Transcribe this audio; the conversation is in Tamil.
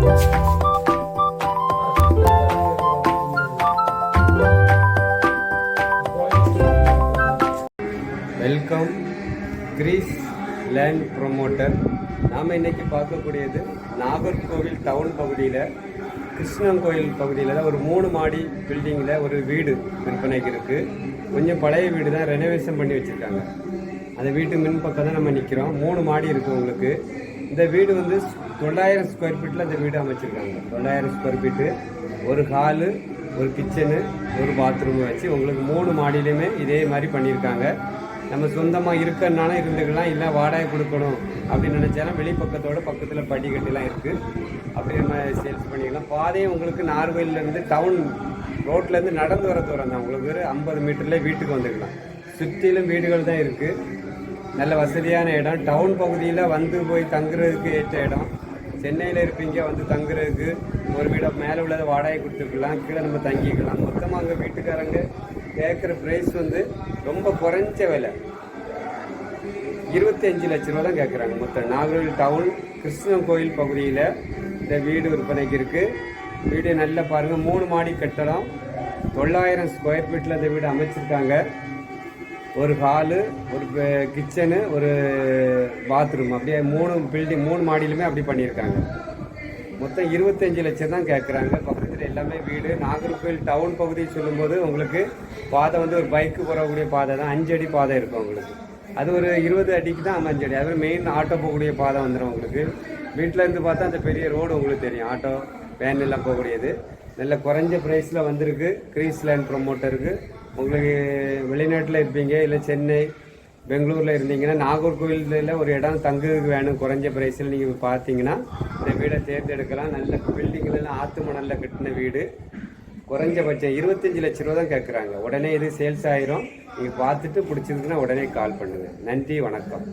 Welcome Greece land promoter. நாம் இன்றைக்கி பார்க்கக்கூடியது நாகர்கோவில் டவுன் பகுதியில் கிருஷ்ணங்கோயில் பகுதியில் தான் ஒரு 3 மாடி பில்டிங்கில் ஒரு வீடு விற்பனைக்கு இருக்குது. கொஞ்சம் பழைய வீடு தான், ரெனோவேஷன் பண்ணி வச்சுருக்காங்க. அந்த வீட்டு மின் பக்கம் தான் நம்ம நிற்கிறோம். 3 மாடி இருக்குது உங்களுக்கு. இந்த வீடு வந்து 900 ஸ்கொயர் ஃபீட்டில் இந்த வீடு அமைச்சிருக்காங்க. 900 ஸ்கொயர் ஃபீட்டு, ஒரு ஹாலு, ஒரு கிச்சனு, ஒரு பாத்ரூம் வச்சு உங்களுக்கு 3 மாடியிலையுமே இதே மாதிரி பண்ணியிருக்காங்க. நம்ம சொந்தமாக இருக்கனாலும் இருந்துக்கலாம், இல்லை வாடகை கொடுக்கணும் அப்படின்னு நினச்சாலும் வெளிப்பக்கத்தோட பக்கத்தில் படிக்கட்டுலாம் இருக்குது. அப்படி நம்ம சேல்ஸ் பண்ணிக்கலாம். பாதையும் உங்களுக்கு நார்வேலேருந்து டவுன் ரோட்லேருந்து நடந்து வர தூரம் தான். உங்களுக்கு ஒரு 50 மீட்டர்லேயே வீட்டுக்கு வந்துக்கலாம். சுற்றிலும் வீடுகள் தான் இருக்குது. நல்ல வசதியான இடம். டவுன் பகுதியில் வந்து போய் தங்குறதுக்கு ஏற்ற இடம். சென்னையில் இருப்பீங்க, வந்து தங்குறதுக்கு ஒரு வீடை மேலே உள்ளதை வாடகை கொடுத்துக்கலாம், கீழே நம்ம தங்கிக்கலாம். மொத்தமாக அங்கே வீட்டுக்காரங்க கேட்குற ப்ரைஸ் வந்து ரொம்ப குறைஞ்ச விலை, 25 லட்ச ரூபா தான் கேட்குறாங்க. மொத்தம் நாகர்கோவில் டவுன் கிருஷ்ணங்கோயில் பகுதியில் இந்த வீடு விற்பனைக்கு இருக்குது. வீடு நல்லா பாருங்கள், 3 மாடி கட்டடம், 900 ஸ்கொயர் ஃபீட்டில் இந்த வீடு அமைச்சிருக்காங்க. ஒரு ஹாலு, ஒரு கிச்சனு, ஒரு பாத்ரூம், அப்படியே 3 மாடியிலுமே அப்படி பண்ணியிருக்காங்க. மொத்தம் 25 லட்சம் தான் கேட்குறாங்க. பக்கத்தில் எல்லாமே வீடு. நாகர்கோவில் டவுன் பகுதியை சொல்லும்போது உங்களுக்கு பாதை வந்து ஒரு பைக்கு போகக்கூடிய பாதை தான். 5 அடி பாதை இருக்கும் உங்களுக்கு. அது ஒரு 20 அடிக்கு தான் 5 அடி. அது மெயின் ஆட்டோ போகக்கூடிய பாதை வந்துடும் உங்களுக்கு. வீட்டில் இருந்து பார்த்தா அந்த பெரிய ரோடு உங்களுக்கு தெரியும், ஆட்டோ வேன் எல்லாம் போகக்கூடியது. நல்ல குறைஞ்ச ப்ரைஸில் வந்திருக்கு கிரீஸ் லேண்ட் ப்ரொமோட்டருக்கு. உங்களுக்கு வெளிநாட்டில் இருப்பீங்க, இல்லை சென்னை, பெங்களூரில் இருந்தீங்கன்னா நாகர்கோவிலில் ஒரு இடம் தங்குறதுக்கு வேணும் குறைஞ்ச ப்ரைஸில் நீங்கள் பார்த்தீங்கன்னா இந்த வீடை தேர்ந்தெடுக்கலாம். நல்ல பில்டிங்லாம் ஆற்று மணலில் கட்டின வீடு. குறைஞ்சபட்சம் 25 லட்ச ரூபா தான் கேட்குறாங்க. உடனே இது சேல்ஸ் ஆயிரும். நீங்கள் பார்த்துட்டு பிடிச்சிருக்குன்னா உடனே கால் பண்ணுங்கள். நன்றி, வணக்கம்.